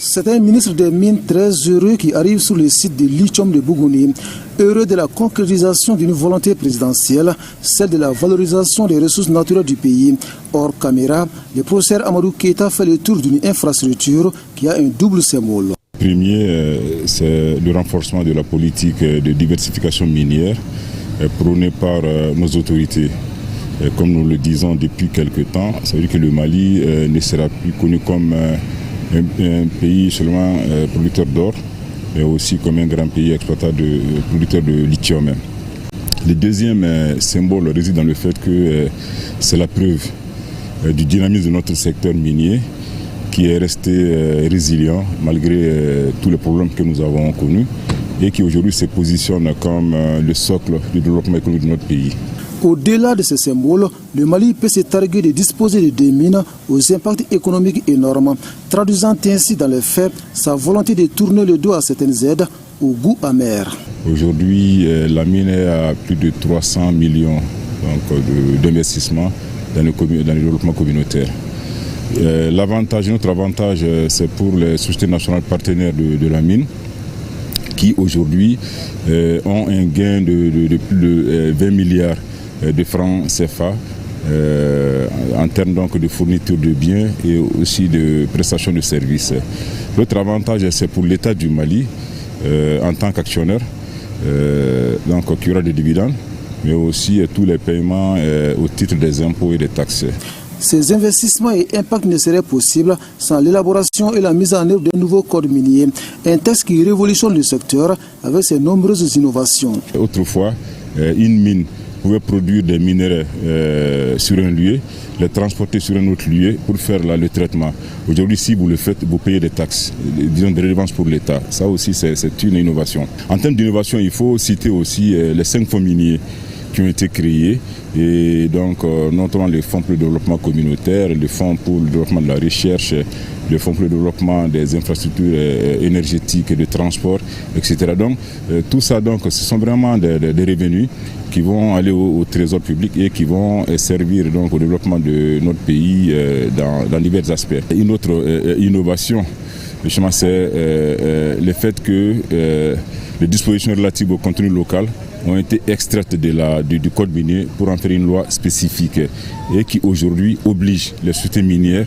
C'est un ministre des Mines très heureux qui arrive sur le site de lithium de Bougouni, heureux de la concrétisation d'une volonté présidentielle, celle de la valorisation des ressources naturelles du pays. Hors caméra, le professeur Amadou Keita fait le tour d'une infrastructure qui a un double symbole. Le premier, c'est le renforcement de la politique de diversification minière prônée par nos autorités. Comme nous le disons depuis quelque temps, ça veut dire que le Mali ne sera plus connu comme un pays seulement producteur d'or, mais aussi comme un grand pays producteur de lithium. Le deuxième symbole réside dans le fait que c'est la preuve du dynamisme de notre secteur minier qui est resté résilient malgré tous les problèmes que nous avons connus et qui aujourd'hui se positionne comme le socle du développement économique de notre pays. Au-delà de ces symboles, le Mali peut se targuer de disposer de des mines aux impacts économiques énormes, traduisant ainsi dans les faits sa volonté de tourner le dos à certaines aides au goût amer. Aujourd'hui, la mine est à plus de 300 millions d'investissements dans le développement communautaire. Notre avantage, c'est pour les sociétés nationales partenaires de la mine, qui aujourd'hui ont un gain de plus de 20 milliards de francs CFA en termes donc de fourniture de biens et aussi de prestations de services. L'autre avantage, c'est pour l'État du Mali en tant qu'actionnaire, qui aura des dividendes, mais aussi tous les paiements au titre des impôts et des taxes. Ces investissements et impacts ne seraient possibles sans l'élaboration et la mise en œuvre d'un nouveau code minier, un texte qui révolutionne le secteur avec ses nombreuses innovations. Autrefois, une mine pouvait produire des minerais sur un lieu, les transporter sur un autre lieu pour faire le traitement. Aujourd'hui, si vous le faites, vous payez des taxes, disons des redevances pour l'État. Ça aussi, c'est une innovation. En termes d'innovation, il faut citer aussi les 5 fonds miniers qui ont été créés, et donc notamment les fonds pour le développement communautaire, les fonds pour le développement de la recherche, les fonds pour le développement des infrastructures énergétiques et de transport, etc. Donc tout ça, ce sont vraiment des revenus qui vont aller au trésor public et qui vont servir donc au développement de notre pays dans divers aspects. Une autre innovation, justement, c'est le fait que les dispositions relatives au contenu local ont été extraites du code minier pour en faire une loi spécifique et qui aujourd'hui oblige les sociétés minières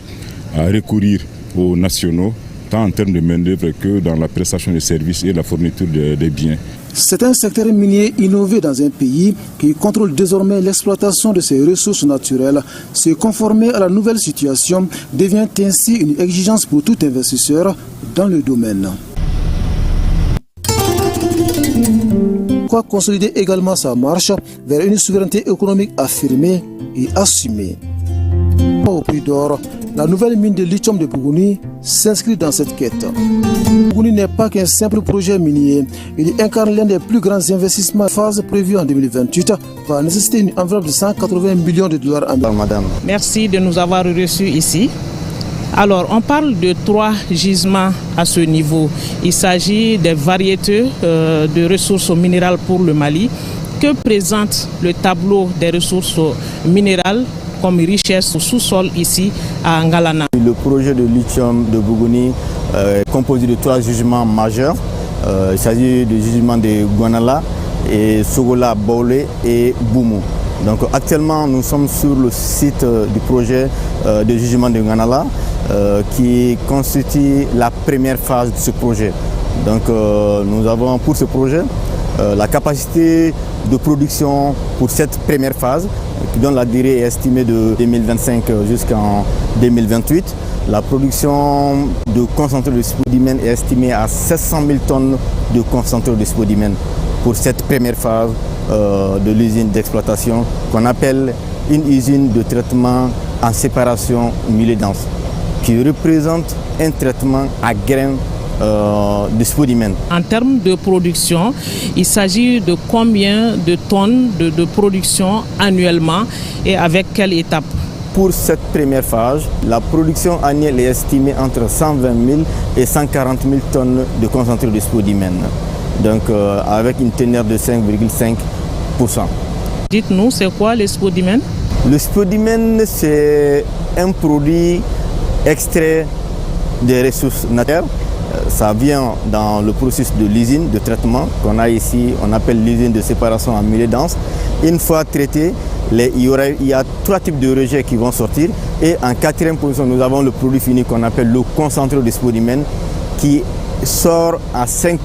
à recourir aux nationaux, tant en termes de main-d'œuvre que dans la prestation de services et la fourniture des biens. C'est un secteur minier innové dans un pays qui contrôle désormais l'exploitation de ses ressources naturelles. Se conformer à la nouvelle situation devient ainsi une exigence pour tout investisseur dans le domaine. Quoi consolider également sa marche vers une souveraineté économique affirmée et assumée. Au prix d'or, la nouvelle mine de lithium de Bougouni s'inscrit dans cette quête. Bougouni n'est pas qu'un simple projet minier. Il incarne l'un des plus grands investissements. La phase prévue en 2028 va nécessiter une enveloppe de 180 millions de dollars américains. Madame. Merci de nous avoir reçus ici. Alors, on parle de 3 gisements à ce niveau. Il s'agit des variétés de ressources minérales pour le Mali. Que présente le tableau des ressources minérales comme richesse au sous-sol ici à Ngalana? Le projet de lithium de Bougouni est composé de 3 gisements majeurs. Il s'agit du gisement de Guanala, et Sogola, Baolé et Boumou. Donc actuellement, nous sommes sur le site du projet de gisement de Guanala qui constitue la première phase de ce projet. Donc nous avons pour ce projet la capacité de production pour cette première phase, dont la durée est estimée de 2025 jusqu'en 2028. La production de concentré de spodumène est estimée à 700 000 tonnes de concentré de spodumène pour cette première phase de l'usine d'exploitation qu'on appelle une usine de traitement en séparation milieu-dense, qui représente un traitement à grains de spodumène. En termes de production, il s'agit de combien de tonnes de production annuellement et avec quelle étape? Pour cette première phase, la production annuelle est estimée entre 120 000 et 140 000 tonnes de concentré de spodumène, donc avec une teneur de 5,5%. Dites-nous, c'est quoi le spodumène? Le spodumène, c'est un produit extrait des ressources naturelles. Ça vient dans le processus de l'usine de traitement qu'on a ici, on appelle l'usine de séparation en milieu dense. Une fois traité, il y a 3 types de rejets qui vont sortir. Et en 4e position, nous avons le produit fini qu'on appelle le concentré de spodumène qui sort à 5%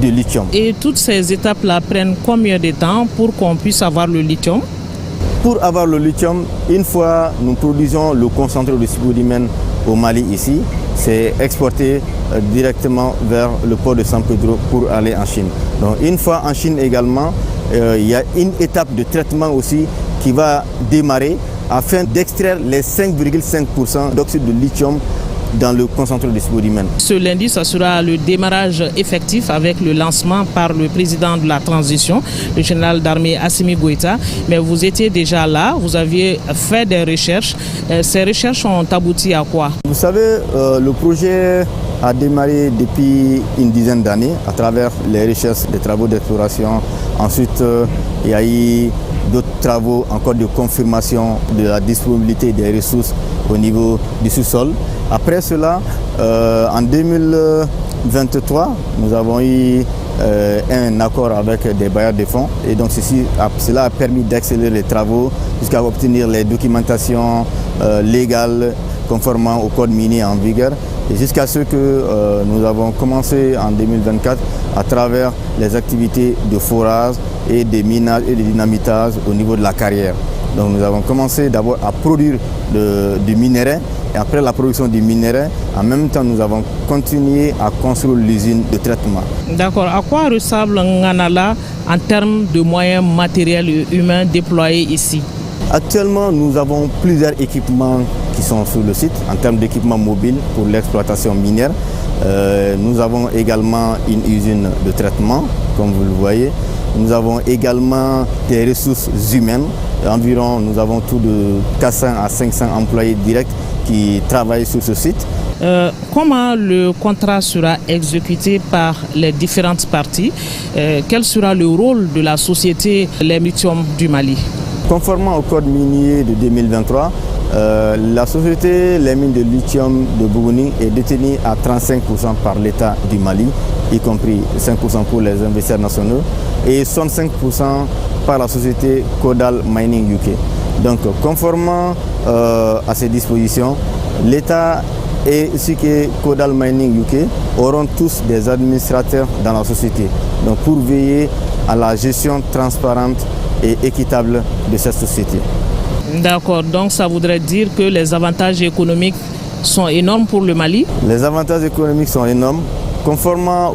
de lithium. Et toutes ces étapes-là prennent combien de temps pour qu'on puisse avoir le lithium? Pour avoir le lithium, une fois nous produisons le concentré de spodumène au Mali ici, c'est exporté directement vers le port de San Pedro pour aller en Chine. Donc une fois en Chine également, il y a une étape de traitement aussi qui va démarrer afin d'extraire les 5,5% d'oxyde de lithium dans le concentré de spodumène. Ce lundi, ça sera le démarrage effectif avec le lancement par le président de la transition, le général d'armée Assimi Goïta. Mais vous étiez déjà là, vous aviez fait des recherches. Ces recherches ont abouti à quoi? Vous savez, le projet a démarré depuis une dizaine d'années à travers les recherches, des travaux d'exploration. Ensuite, il y a eu d'autres travaux encore de confirmation de la disponibilité des ressources au niveau du sous-sol. Après cela, en 2023, nous avons eu un accord avec des bailleurs de fonds et donc cela a permis d'accélérer les travaux jusqu'à obtenir les documentations légales conformément au code minier en vigueur et jusqu'à ce que nous avons commencé en 2024 à travers les activités de forage et de minage et de dynamitage au niveau de la carrière. Donc nous avons commencé d'abord à produire du minerai et après la production du minerai, en même temps nous avons continué à construire l'usine de traitement. D'accord. À quoi ressemble Nganala en termes de moyens matériels et humains déployés ici? Actuellement, nous avons plusieurs équipements qui sont sur le site en termes d'équipements mobiles pour l'exploitation minière. Nous avons également une usine de traitement, comme vous le voyez. Nous avons également des ressources humaines. Environ, nous avons tout de 400 à 500 employés directs qui travaillent sur ce site. Comment le contrat sera exécuté par les différentes parties? Quel sera le rôle de la société Les Lithium du Mali? Conformément au code minier de 2023, la société Les Mines de Lithium de Bougouni est détenue à 35% par l'État du Mali, y compris 5% pour les investisseurs nationaux et 65% par la société Kodal Mining UK. Donc, conformément à ces dispositions, l'État et ce qui est Kodal Mining UK auront tous des administrateurs dans la société, donc pour veiller à la gestion transparente et équitable de cette société. D'accord, donc ça voudrait dire que les avantages économiques sont énormes pour le Mali? Les avantages économiques sont énormes. Conformément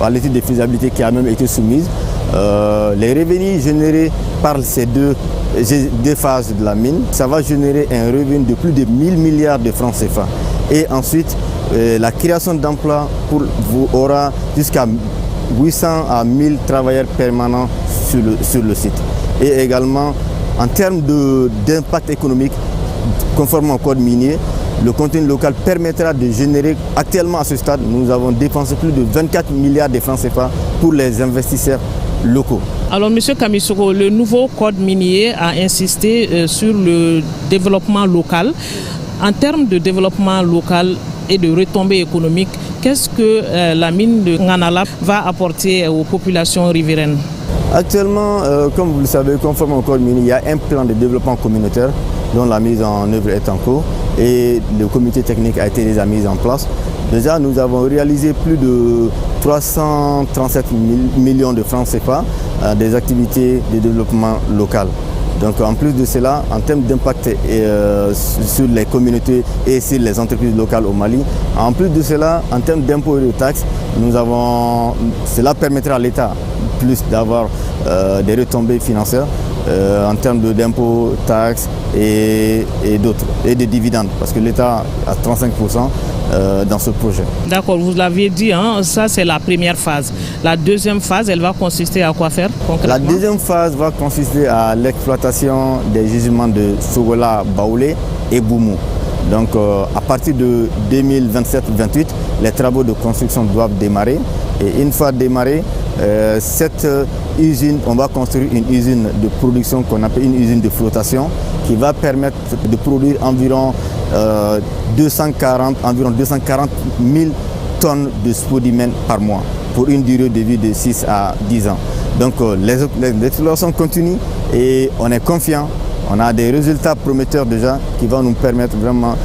à l'étude de faisabilité qui a même été soumise, les revenus générés par ces deux phases de la mine, ça va générer un revenu de plus de 1000 milliards de francs CFA. Et ensuite, la création d'emplois aura jusqu'à 800 à 1000 travailleurs permanents sur le site. Et également, en termes d'impact économique, conformément au code minier, le contenu local permettra de générer, actuellement à ce stade, nous avons dépensé plus de 24 milliards de francs CFA pour les investisseurs locaux. Alors, M. Kamisoko, le nouveau code minier a insisté sur le développement local. En termes de développement local et de retombées économiques, qu'est-ce que la mine de Nganala va apporter aux populations riveraines? Actuellement, comme vous le savez, conformément au code minier, il y a un plan de développement communautaire dont la mise en œuvre est en cours et le comité technique a été déjà mis en place. Déjà, nous avons réalisé plus de 337 millions de francs CFA des activités de développement local. Donc en plus de cela, en termes d'impact sur les communautés et sur les entreprises locales au Mali, en plus de cela, en termes d'impôts et de taxes, cela permettra à l'État plus d'avoir des retombées financières en termes d'impôts, taxes et d'autres, et de dividendes, parce que l'État a 35% dans ce projet. D'accord, vous l'avez dit, hein, ça c'est la première phase. La deuxième phase, elle va consister à quoi faire concrètement? La deuxième phase va consister à l'exploitation des gisements de Sogola, Baoulé et Boumou. Donc à partir de 2027-28, les travaux de construction doivent démarrer. Et une fois démarré, cette usine, on va construire une usine de production qu'on appelle une usine de flottation qui va permettre de produire environ environ 240 000 tonnes de spodumène par mois pour une durée de vie de 6 à 10 ans. Donc les explorations continuent et on est confiant. On a des résultats prometteurs déjà qui vont nous permettre vraiment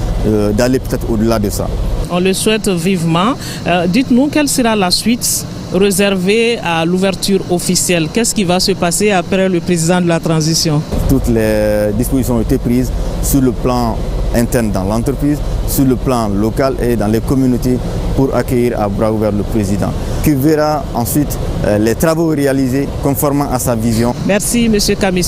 d'aller peut-être au-delà de ça. On le souhaite vivement. Dites-nous quelle sera la suite réservée à l'ouverture officielle. Qu'est-ce qui va se passer après le président de la transition? Toutes les dispositions ont été prises sur le plan interne dans l'entreprise, sur le plan local et dans les communautés pour accueillir à bras ouverts le président, qui verra ensuite les travaux réalisés conformément à sa vision. Merci, M. Kamis.